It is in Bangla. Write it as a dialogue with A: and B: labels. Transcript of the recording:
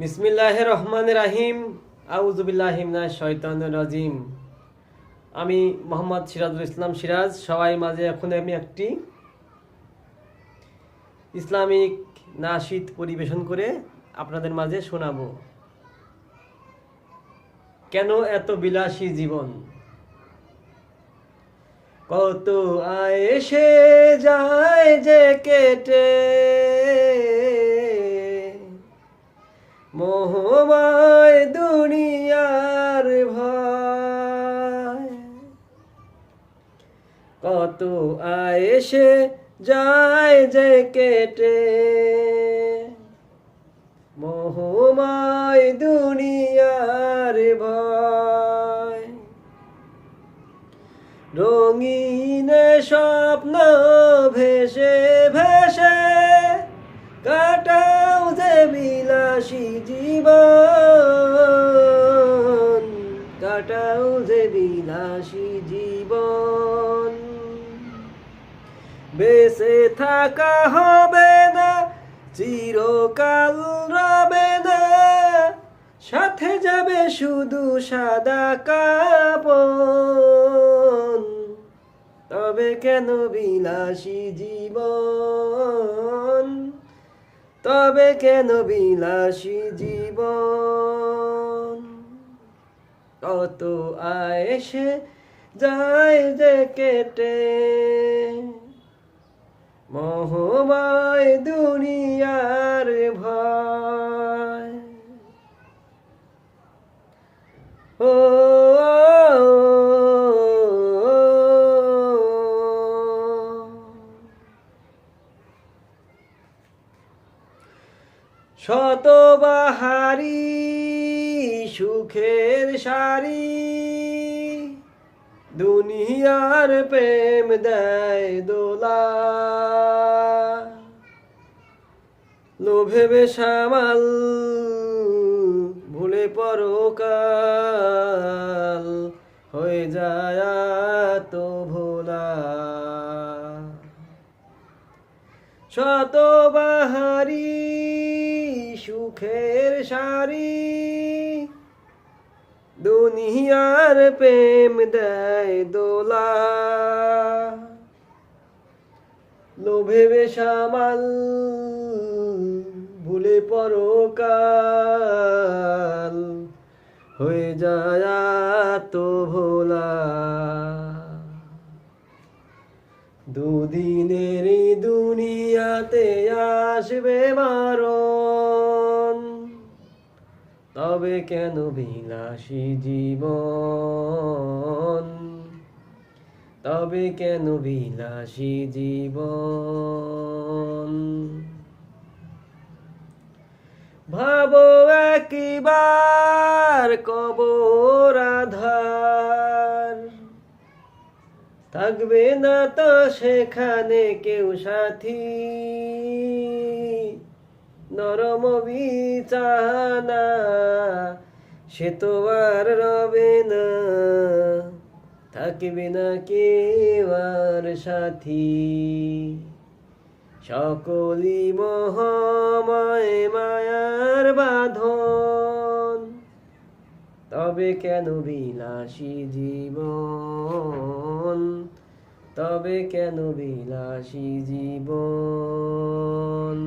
A: বিসমিল্লাহির রহমানির রহিম। আউযু বিল্লাহি মিনাশ শাইতানির রাজিম। আমি মোহাম্মদ সিরাজুল ইসলাম সিরাজ সবাই মাঝে এখন আমি একটি ইসলামিক নাশিদ পরিবেশন করে আপনাদের মাঝে শোনাবো। কেন এত বিলাসী জীবন, কত এসে যায় যে কেটে, মোহময় দুনিয়ার ভয়। কত এসে যায় যে কেটে, মোহময় দুনিয়ার ভয়। রঙিন স্বপ্ন ভেসে ভেসে কাটাও যে বিলাসী জীবন, কাটাও যে বিলাসী জীবন। বেঁচে থাকা হবে না, চিরকাল রবে না, সাথে যাবে শুধু সাদা কাপড়। তবে কেন বিলাসী জীবন, তবে কেন বিলাসী জীবন। কত এসে যায় যে কেটে, মোহময় দুনিয়ার ভয়। ও শতবাহারি সুখের সারি, দুনিয়ার প্রেম দেয় দোলা। লোভে বেসামাল ভুলে পরকাল, হয়ে যায় তো ভোলা। শতবাহারি সুখের সারি, দুনিয়ার প্রেম দেয় দোলা। লোভে বেসামাল ভুলে পরকাল, হয়ে যায় তো ভোলা। দুদিনের দুনিয়াতে আসবে মারণ, তবে কেন বিলাসী জীবন, তবে কেন বিলাসী জীবন। ভাবো একবার কবর আধার, থাকবে না তো সেখানে কেউ সাথী। নরম বিছানা সে তো আর রবে না, থাকবে না কেউ আর সাথী। সকলি মোহময় মায়ার বাঁধন, তবে কেন বিলাসী জীবন, তবে কেন বিলাসী জীবন।